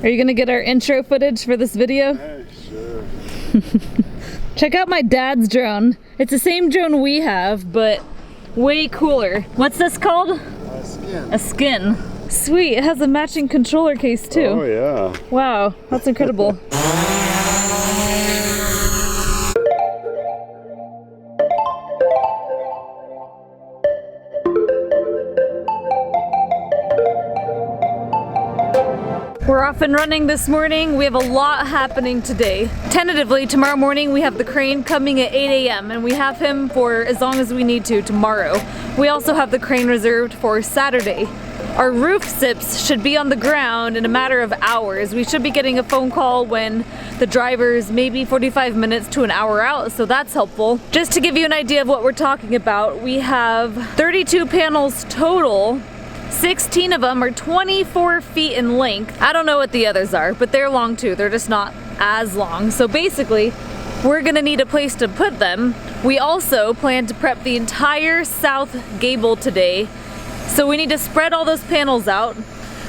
Are you gonna get our intro footage for this video? Hey, sure. Check out my dad's drone. It's the same drone we have, but way cooler. What's this called? A skin. A skin. Sweet, it has a matching controller case too. Oh yeah. Wow, that's incredible. We're off and running this morning. We have a lot happening today. Tentatively, tomorrow morning we have the crane coming at 8 a.m. and we have him for as long as we need to tomorrow. We also have the crane reserved for Saturday. Our roof sips should be on the ground in a matter of hours. We should be getting a phone call when the driver's maybe 45 minutes to an hour out, so that's helpful. Just to give you an idea of what we're talking about, we have 32 panels total. 16 of them are 24 feet in length. I don't know what the others are, but they're long too. They're just not as long. So basically, we're gonna need a place to put them. We also plan to prep the entire south gable today. So we need to spread all those panels out.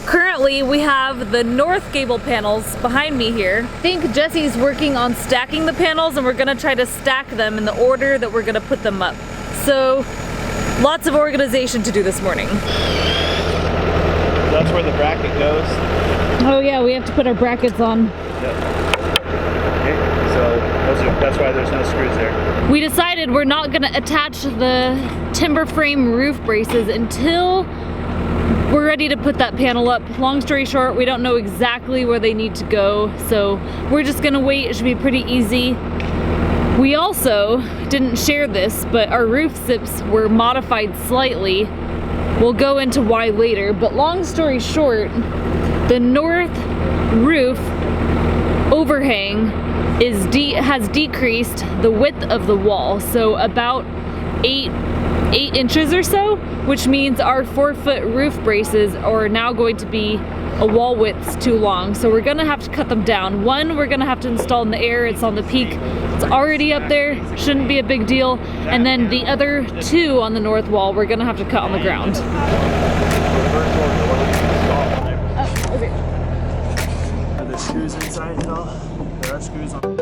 Currently, we have the north gable panels behind me here. I think Jesse's working on stacking the panels and we're gonna try to stack them in the order that we're gonna put them up. So, lots of organization to do this morning. That's where the bracket goes. Oh yeah, we have to put our brackets on. Yep. Okay, so that's why there's no screws there. We decided we're not gonna attach the timber frame roof braces until we're ready to put that panel up. Long story short, we don't know exactly where they need to go, so we're just gonna wait. It should be pretty easy. We also didn't share this, but our roof sips were modified slightly. We'll go into why later, but long story short, the north roof overhang has decreased the width of the wall, so about 8 inches or so, which means our 4-foot roof braces are now going to be a wall width too long. So we're gonna have to cut them down. One, we're gonna have to install in the air. It's on the peak. It's already up there. Shouldn't be a big deal. And then the other 2 on the north wall, we're gonna have to cut on the ground. Oh, okay. Are there screws inside at all? There are screws on.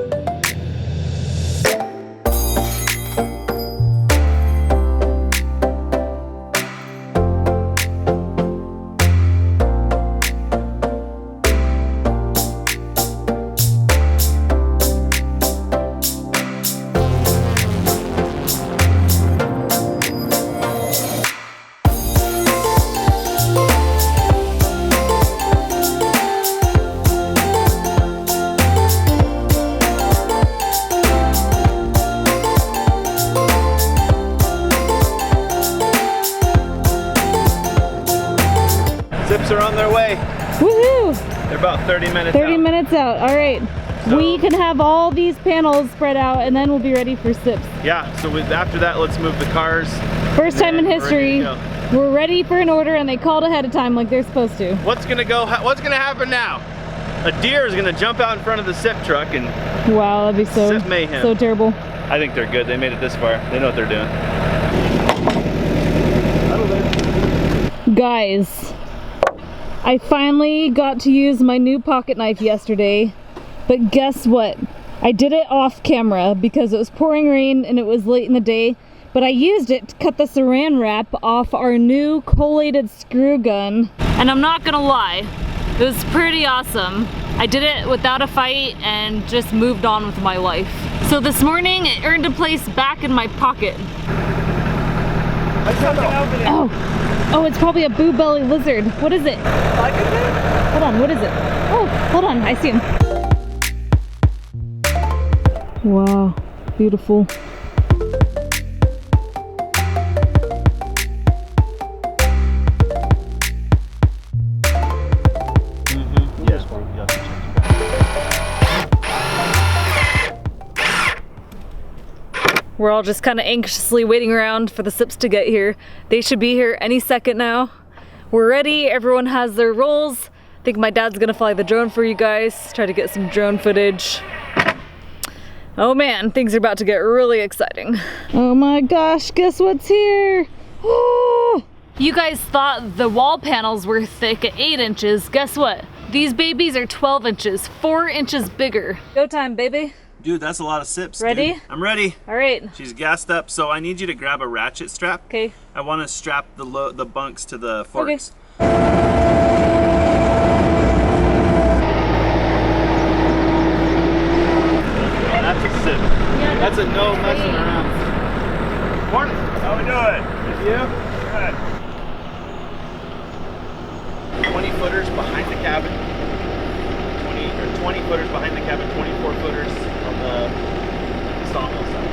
Zips are on their way. Woohoo! They're about 30 minutes 30 out. minutes out, all right. So, we can have all these panels spread out and then we'll be ready for sips. Yeah, so after that, let's move the cars. First time in history, We're we're ready for an order and they called ahead of time like they're supposed to. What's gonna happen now? A deer is gonna jump out in front of the sip truck and Wow, that'd be sip mayhem. so terrible. I think they're good. They made it this far. They know what they're doing. Guys, I finally got to use my new pocket knife yesterday, but guess what? I did it off camera because it was pouring rain and it was late in the day, but I used it to cut the saran wrap off our new collated screw gun. And I'm not gonna lie, it was pretty awesome. I did it without a fight and just moved on with my life. So this morning it earned a place back in my pocket. Oh, it's probably a blue-belly lizard. What is it? Hold on, what is it? Oh, hold on, I see him. Wow, beautiful. We're all just kind of anxiously waiting around for the sips to get here. They should be here any second now. We're ready, everyone has their roles. I think my dad's gonna fly the drone for you guys, try to get some drone footage. Oh man, things are about to get really exciting. Oh my gosh, guess what's here? Oh! You guys thought the wall panels were thick at 8 inches. Guess what? These babies are 12 inches, 4 inches bigger. Go time, baby. Dude, that's a lot of sips. Ready? Dude. I'm ready. All right. She's gassed up, so I need you to grab a ratchet strap. Okay. I want to strap the bunks to the forks. Okay. That's a sip. That's a no messing around. Morning. How we doing? With you? Good. 20 footers behind the cabin. 20 footers behind the cabin. 24 footers on the sawmill side.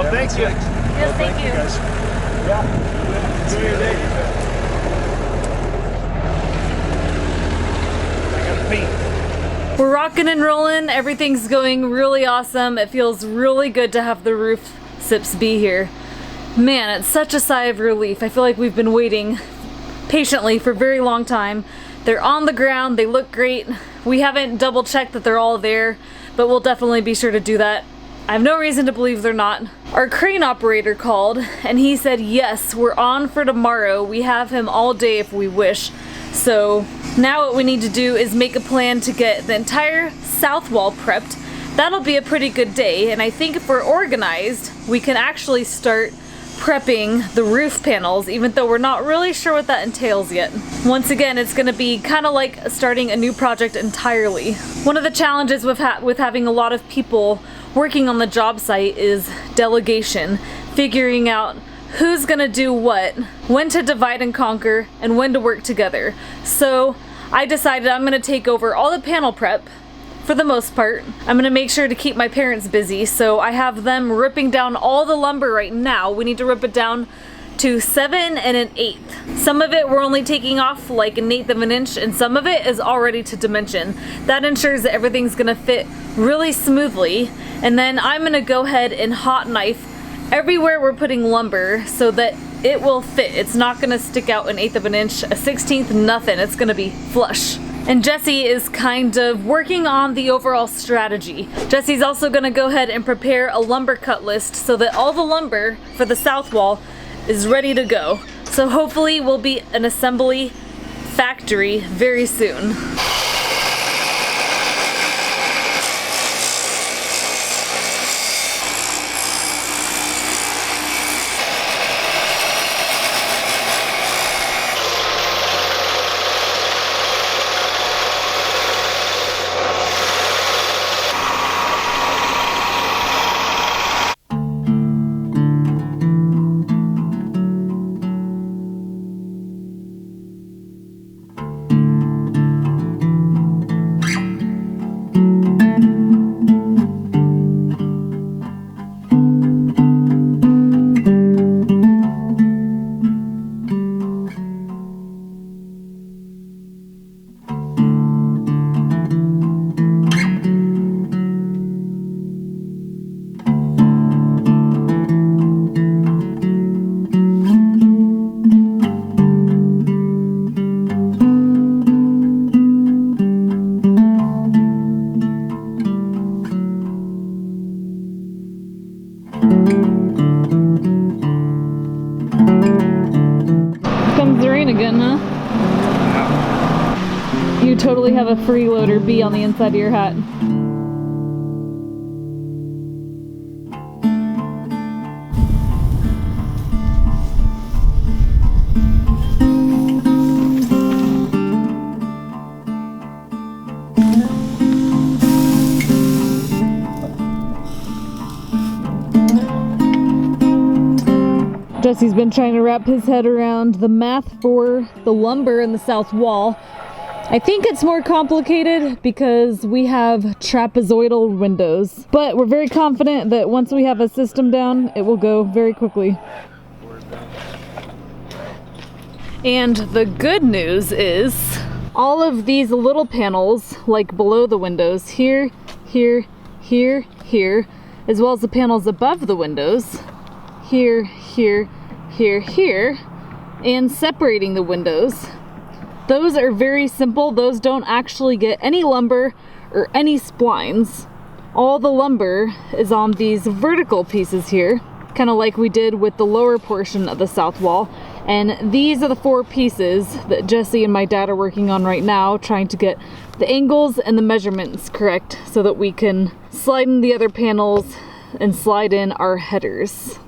Thank you. Yes, thank you. Guys. Yeah. Enjoy your day. I gotta paint. We're rocking and rolling. Everything's going really awesome. It feels really good to have the roof sips be here. Man, it's such a sigh of relief. I feel like we've been waiting patiently for a very long time. They're on the ground. They look great. We haven't double checked that they're all there, but we'll definitely be sure to do that. I have no reason to believe they're not. Our crane operator called and he said, yes, we're on for tomorrow. We have him all day if we wish. So now what we need to do is make a plan to get the entire south wall prepped. That'll be a pretty good day, and I think if we're organized, we can actually start prepping the roof panels, even though we're not really sure what that entails yet. Once again, it's gonna be kind of like starting a new project entirely. One of the challenges with having a lot of people working on the job site is delegation, figuring out who's gonna do what, when to divide and conquer, and when to work together. So I decided I'm gonna take over all the panel prep for the most part. I'm gonna make sure to keep my parents busy, so I have them ripping down all the lumber right now. We need to rip it down to 7 1/8. Some of it we're only taking off like 1/8 of an inch, and some of it is already to dimension. That ensures that everything's gonna fit really smoothly, and then I'm gonna go ahead and hot knife everywhere we're putting lumber so that it will fit. It's not gonna stick out 1/8 of an inch, a 1/16, nothing. It's gonna be flush. And Jesse is kind of working on the overall strategy. Jesse's also gonna go ahead and prepare a lumber cut list so that all the lumber for the south wall is ready to go. So hopefully we'll be an assembly factory very soon. have a freeloader bee on the inside of your hat. Jesse's been trying to wrap his head around the math for the lumber in the south wall. I think it's more complicated because we have trapezoidal windows, but we're very confident that once we have a system down, it will go very quickly. And the good news is all of these little panels, like below the windows, here, here, here, here, as well as the panels above the windows, here, here, here, here, and separating the windows. Those are very simple. Those don't actually get any lumber or any splines. All the lumber is on these vertical pieces here, kind of like we did with the lower portion of the south wall. And these are the 4 pieces that Jesse and my dad are working on right now, trying to get the angles and the measurements correct so that we can slide in the other panels and slide in our headers.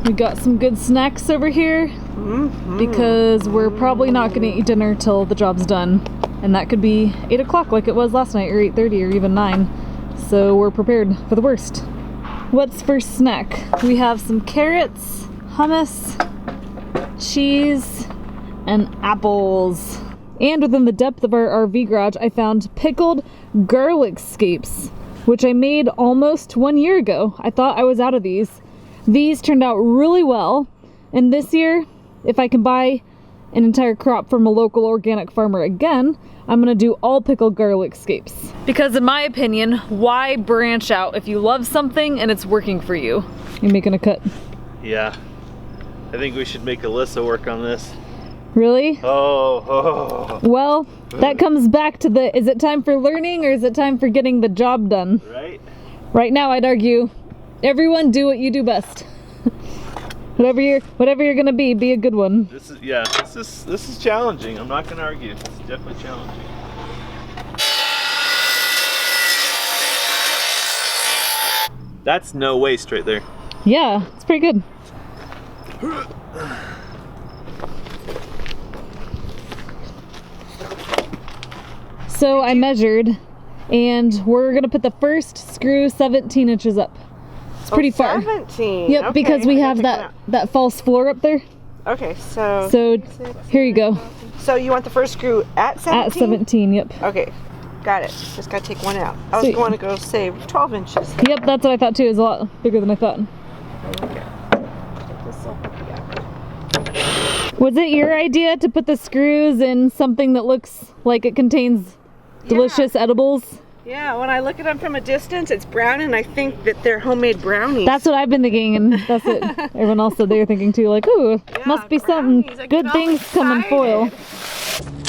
We got some good snacks over here because we're probably not going to eat dinner till the job's done. And that could be 8 o'clock like it was last night, or 8:30, or even 9. So we're prepared for the worst. What's for snack? We have some carrots, hummus, cheese, and apples. And within the depth of our RV garage, I found pickled garlic scapes, which I made almost 1 year ago. I thought I was out of these. These turned out really well, and this year, if I can buy an entire crop from a local organic farmer again, I'm gonna do all pickled garlic scapes. Because in my opinion, why branch out if you love something and it's working for you? You're making a cut. Yeah. I think we should make Alyssa work on this. Really? Oh. Well, that comes back to the, is it time for learning or is it time for getting the job done? Right? Right now, I'd argue, everyone do what you do best. whatever you're gonna be a good one. This is challenging. I'm not gonna argue. It's definitely challenging. That's no waste right there. Yeah, it's pretty good. So I measured, and we're gonna put the first screw 17 inches up. It's pretty far. 17. Yep, okay. because we have that false floor up there. Okay, so here you go. So you want the first screw at 17? At 17, yep. Okay, got it. Just gotta take one out. I was Sweet. going to go save 12 inches. Yep, that's what I thought too. It's a lot bigger than I thought. Okay. This'll help you out. Was it your idea to put the screws in something that looks like it contains delicious edibles? Yeah, when I look at them from a distance, it's brown, and I think that they're homemade brownies. That's what I've been thinking, and that's what everyone else said they were thinking too. Like, ooh, Yeah, must be brownies. something I good get all things come in foil. excited.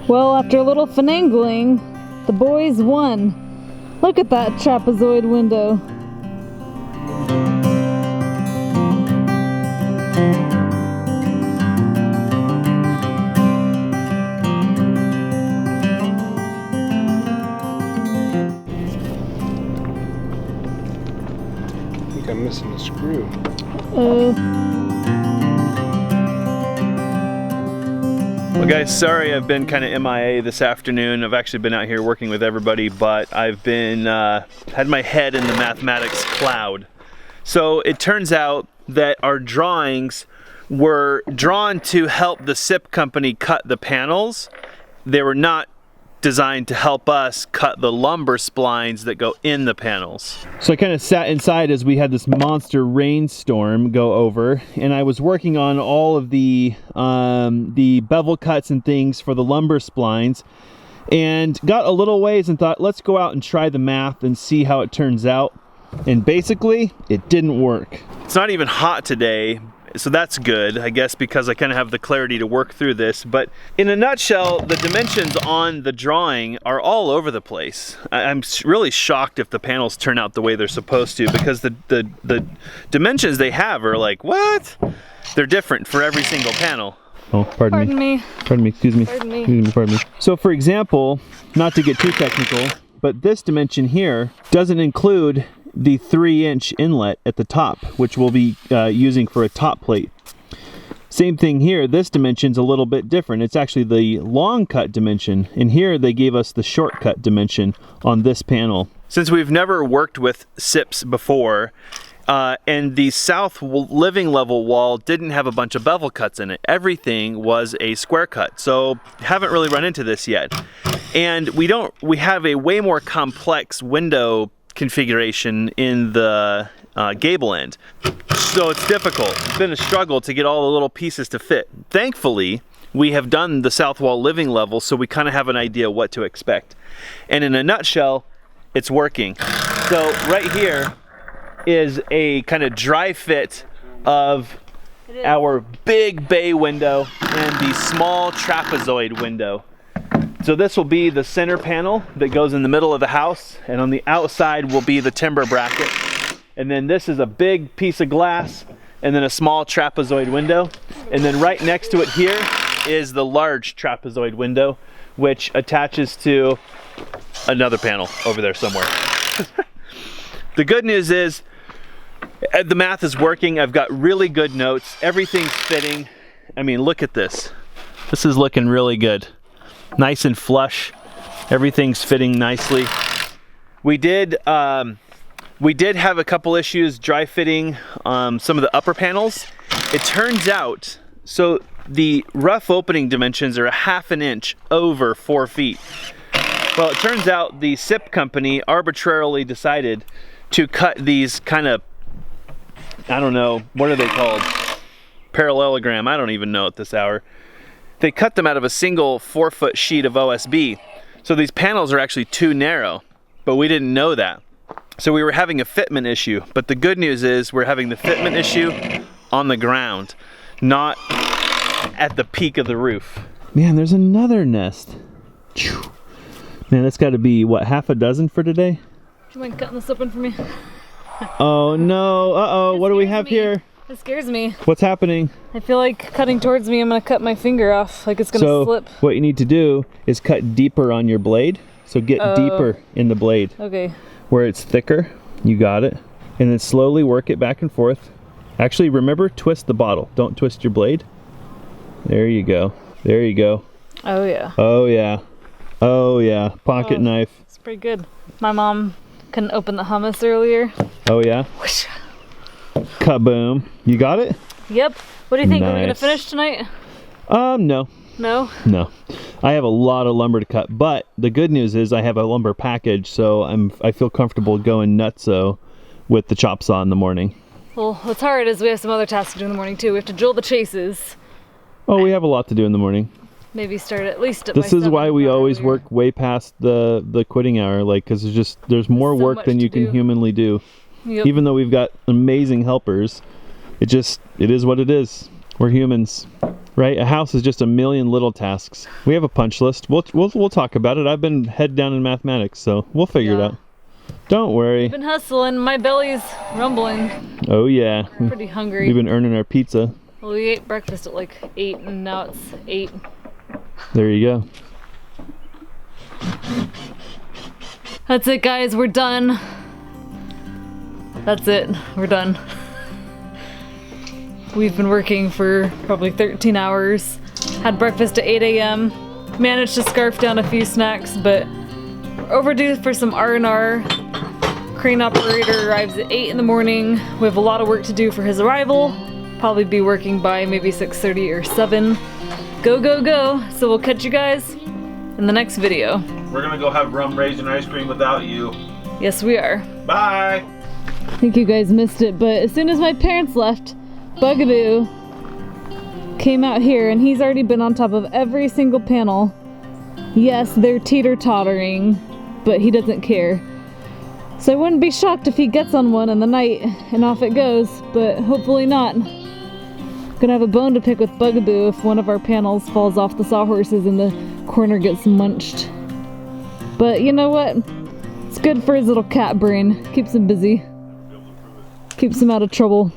Well, after a little finagling, the boys won. Look at that trapezoid window. I'm missing a screw. Well guys, sorry I've been kind of MIA this afternoon. I've actually been out here working with everybody, but I've been, had my head in the mathematics cloud. So it turns out that our drawings were drawn to help the SIP company cut the panels. They were not designed to help us cut the lumber splines that go in the panels. So I kind of sat inside as we had this monster rainstorm go over, and I was working on all of the bevel cuts and things for the lumber splines, and got a little ways and thought, let's go out and try the math and see how it turns out. And basically, it didn't work. It's not even hot today, so that's good, I guess, because I kind of have the clarity to work through this. But in a nutshell, the dimensions on the drawing are all over the place. I'm really shocked if the panels turn out the way they're supposed to, because the dimensions they have are like, what? They're different for every single panel. Oh, pardon me. Pardon me, excuse me. Pardon me. Excuse me, pardon me. So for example, not to get too technical, but this dimension here doesn't include the 3-inch inlet at the top, which we'll be using for a top plate. Same thing here, this dimension's a little bit different. It's actually the long cut dimension, and here they gave us the shortcut dimension on this panel. Since we've never worked with SIPs before, and the south living level wall didn't have a bunch of bevel cuts in it. Everything was a square cut, so haven't really run into this yet. And we have a way more complex window configuration in the gable end. So it's difficult. It's been a struggle to get all the little pieces to fit. Thankfully, we have done the south wall living level, so we kind of have an idea what to expect. And in a nutshell, it's working. So right here is a kind of dry fit of our big bay window and the small trapezoid window. So this will be the center panel that goes in the middle of the house, and on the outside will be the timber bracket. And then this is a big piece of glass, and then a small trapezoid window. And then right next to it here is the large trapezoid window, which attaches to another panel over there somewhere. The good news is the math is working. I've got really good notes. Everything's fitting. I mean, look at this. This is looking really good. Nice and flush. Everything's fitting nicely. We did have a couple issues dry fitting some of the upper panels. It turns out, so the rough opening dimensions are 1/2 inch over 4 feet. Well, it turns out the SIP company arbitrarily decided to cut these kind of, I don't know, what are they called? Parallelogram, I don't even know at this hour. They cut them out of a single 4-foot sheet of OSB. So these panels are actually too narrow, but we didn't know that. So we were having a fitment issue, but the good news is we're having the fitment issue on the ground, not at the peak of the roof. Man, there's another nest. Man, that's got to be, what, 6 for today? Do you mind cutting this open for me? Oh no, uh-oh, what do we have here? It scares me. What's happening? I feel like cutting towards me, I'm gonna cut my finger off, like it's gonna slip. So what you need to do is cut deeper on your blade. So get deeper in the blade. Okay. Where it's thicker, you got it. And then slowly work it back and forth. Actually, remember, twist the bottle. Don't twist your blade. There you go. There you go. Oh yeah. Oh yeah. Oh yeah. Pocket knife. It's pretty good. My mom couldn't open the hummus earlier. Oh yeah? Whoosh. Kaboom. You got it? Yep. What do you think? Are we gonna Nice. finish tonight? No. No? No. I have a lot of lumber to cut, but the good news is I have a lumber package, so I feel comfortable going nutso with the chop saw in the morning. Well, what's hard is we have some other tasks to do in the morning too. We have to drill the chases. Oh, we have a lot to do in the morning. Maybe start at least at This my is why 7 we or always earlier. work way past the quitting hour, like, because there's more so work much than you to can do. humanly do. Yep. Even though we've got amazing helpers, it is what it is. We're humans, right? A house is just a million little tasks. We have a punch list. We'll talk about it. I've been head down in mathematics, so we'll figure it out. Don't worry. Been hustling. My belly's rumbling. Oh yeah. Pretty hungry. We've been earning our pizza. Well, we ate breakfast at like 8 and now it's 8. There you go. That's it, guys. We're done. That's it. We're done. We've been working for probably 13 hours. Had breakfast at 8 a.m. Managed to scarf down a few snacks, but we're overdue for some R&R. Crane operator arrives at 8 in the morning. We have a lot of work to do for his arrival. Probably be working by maybe 6:30 or 7. Go, go, go. So we'll catch you guys in the next video. We're gonna go have rum raisin ice cream without you. Yes, we are. Bye. I think you guys missed it, but as soon as my parents left, Bugaboo came out here and he's already been on top of every single panel. Yes, they're teeter-tottering, but he doesn't care. So I wouldn't be shocked if he gets on one in the night and off it goes, but hopefully not. Gonna have a bone to pick with Bugaboo if one of our panels falls off the sawhorses and the corner gets munched. But you know what? It's good for his little cat brain. Keeps him busy. Keeps him out of trouble.